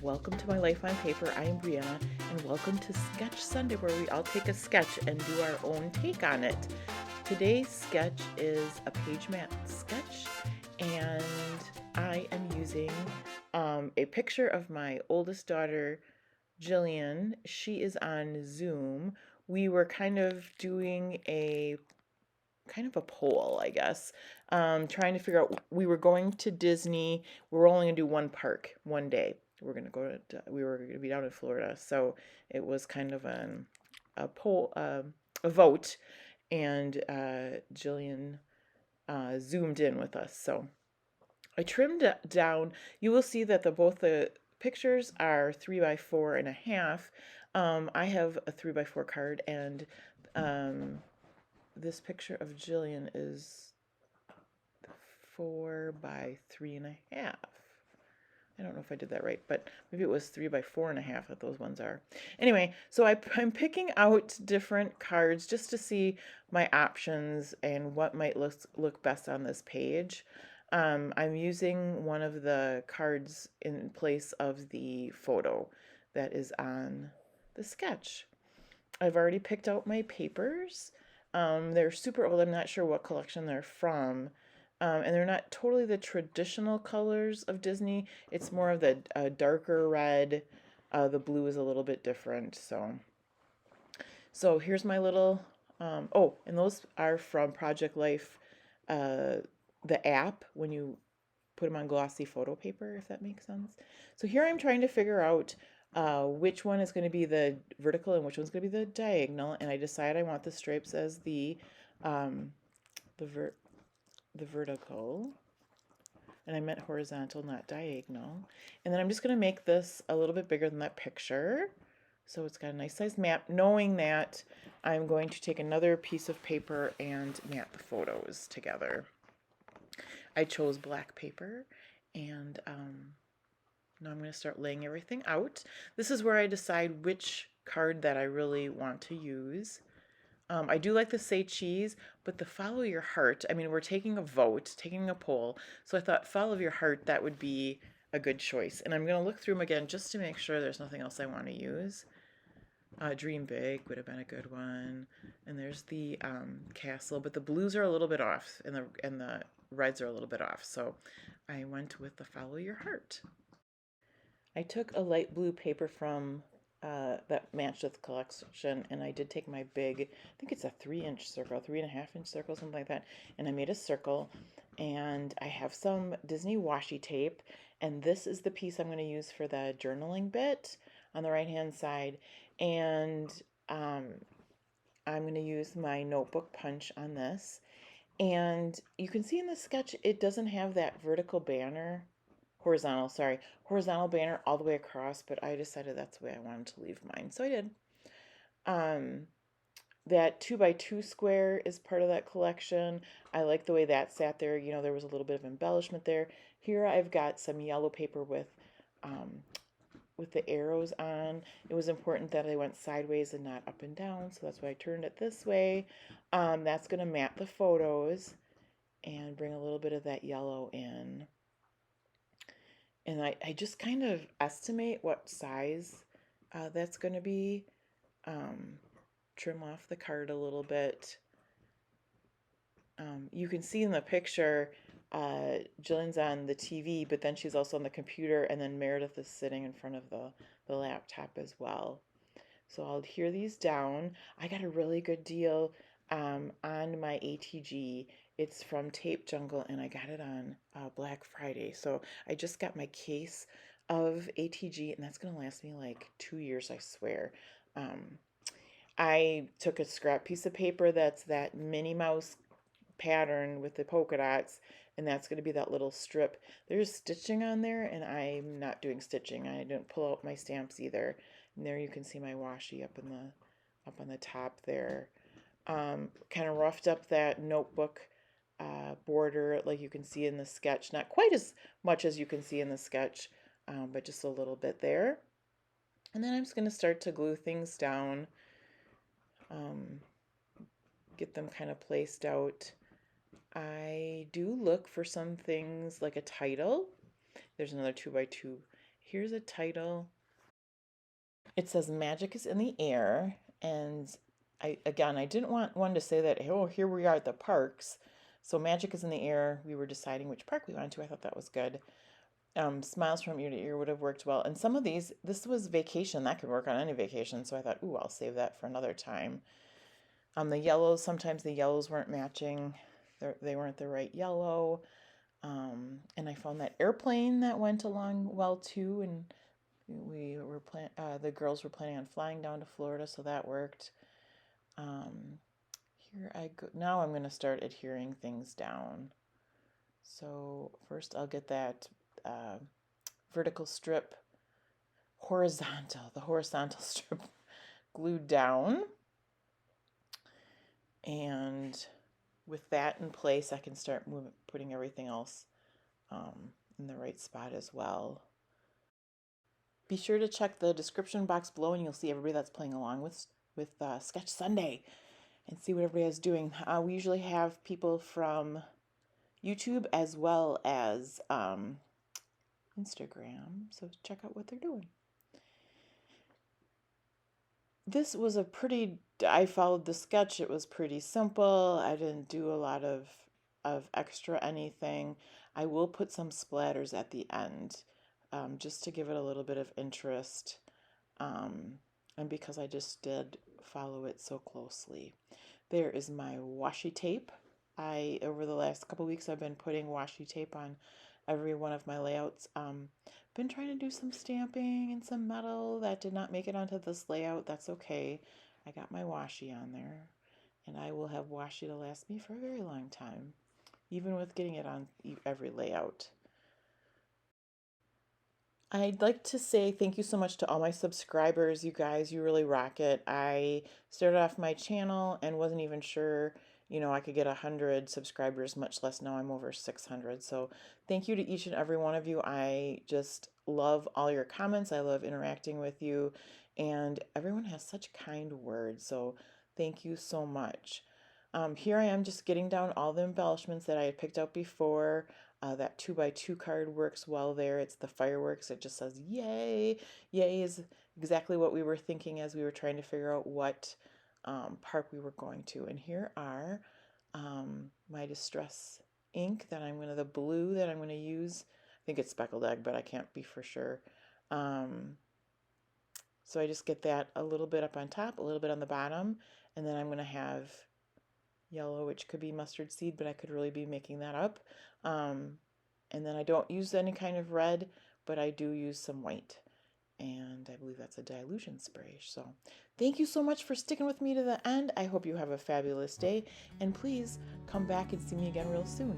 welcome to My Life on Paper. I am Brianna, and welcome to Sketch Sunday, where we all take a sketch and do our own take on it. Today's sketch is a page mat sketch, and I am using a picture of my oldest daughter, Jillian. She is on Zoom. We were kind of doing a poll, I guess, trying to figure out. We were going to Disney. We were only gonna do one park one day. We were gonna be down in Florida, so it was kind of a poll, a vote, and Jillian zoomed in with us. So I trimmed down. You will see that both the pictures are 3x4.5. I have a 3x4 card, and this picture of Jillian is 4x3.5. I don't know if I did that right, but maybe it was 3x4.5 that those ones are. Anyway, so I'm picking out different cards just to see my options and what might look best on this page. I'm using one of the cards in place of the photo that is on the sketch. I've already picked out my papers. They're super old. I'm not sure what collection they're from. And they're not totally the traditional colors of Disney. It's more of the darker red. The blue is a little bit different. So here's my little, oh, and those are from Project Life, the app, when you put them on glossy photo paper, if that makes sense. So here I'm trying to figure out which one is going to be the vertical and which one's going to be the diagonal, and I decide I want the stripes as the vertical, and I meant horizontal, not diagonal. And then I'm just going to make this a little bit bigger than that picture, so it's got a nice size map, knowing that I'm going to take another piece of paper and mat the photos together. I chose black paper, and now I'm going to start laying everything out. This is where I decide which card that I really want to use. I do like the Say Cheese, but the Follow Your Heart, I mean, we're taking a vote, taking a poll, so I thought Follow Your Heart, that would be a good choice. And I'm going to look through them again just to make sure there's nothing else I want to use. Dream Big would have been a good one. And there's the castle, but the blues are a little bit off, and the reds are a little bit off. So I went with the Follow Your Heart. I took a light blue paper from that matched with the collection, and I did take my big, I think it's a 3-inch circle, 3.5-inch circle, something like that, and I made a circle, and I have some Disney washi tape, and this is the piece I'm going to use for the journaling bit on the right hand side, and I'm going to use my notebook punch on this. And you can see in the sketch it doesn't have that horizontal banner all the way across, but I decided that's the way I wanted to leave mine, so I did. That 2x2 square is part of that collection. I like the way that sat there. You know, there was a little bit of embellishment there. Here I've got some yellow paper with the arrows on. It was important that I went sideways and not up and down, so that's why I turned it this way. That's going to mat the photos and bring a little bit of that yellow in. And I just kind of estimate what size that's going to be. Trim off the card a little bit. You can see in the picture, Jillian's on the TV, but then she's also on the computer, and then Meredith is sitting in front of the laptop as well. So I'll adhere these down. I got a really good deal on my ATG. It's from Tape Jungle, and I got it on Black Friday. So I just got my case of ATG, and that's going to last me like 2 years, I swear. I took a scrap piece of paper that's that Minnie Mouse pattern with the polka dots, and that's going to be that little strip. There's stitching on there, and I'm not doing stitching. I didn't pull out my stamps either. And there you can see my washi up on the top there. Kind of roughed up that notebook border, like you can see in the sketch. Not quite as much as you can see in the sketch, but just a little bit there. And then I'm just going to start to glue things down. Get them kind of placed out. I do look for some things like a title. There's another 2x2 here's a title. It says Magic is in the Air, and I didn't want one to say that, oh, here we are at the parks. So Magic is in the Air. We were deciding which park we wanted to. I thought that was good. Smiles from ear to ear would have worked well. And some of these, this was vacation. That could work on any vacation. So I thought, ooh, I'll save that for another time. The yellows, sometimes the yellows weren't matching. They weren't the right yellow. And I found that airplane that went along well too. And the girls were planning on flying down to Florida, so that worked. Here I go. Now I'm going to start adhering things down. So first I'll get that vertical strip, the horizontal strip glued down. And with that in place, I can start putting everything else in the right spot as well. Be sure to check the description box below and you'll see everybody that's playing along with Sketch Sunday and see what everybody is doing. We usually have people from YouTube as well as Instagram, so check out what they're doing. This was I followed the sketch. It was pretty simple. I didn't do a lot of extra anything. I will put some splatters at the end just to give it a little bit of interest and because I just did follow it so closely. There is my washi tape. Over the last couple weeks, I've been putting washi tape on every one of my layouts. Been trying to do some stamping and some metal that did not make it onto this layout. That's okay. I got my washi on there, and I will have washi to last me for a very long time, even with getting it on every layout. I'd like to say thank you so much to all my subscribers. You guys, you really rock it. I started off my channel and wasn't even sure, I could get 100 subscribers, much less now I'm over 600. So thank you to each and every one of you. I just love all your comments. I love interacting with you, and everyone has such kind words. So thank you so much. Here I am just getting down all the embellishments that I had picked out before. That 2x2 card works well there. It's the fireworks. It just says yay. Yay is exactly what we were thinking as we were trying to figure out what park we were going to. And here are my distress ink the blue that I'm going to use. I think it's speckled egg, but I can't be for sure. So I just get that a little bit up on top, a little bit on the bottom, and then I'm going to have yellow, which could be mustard seed, but I could really be making that up. And then I don't use any kind of red, but I do use some white. And I believe that's a dilution spray. So thank you so much for sticking with me to the end. I hope you have a fabulous day. And please come back and see me again real soon.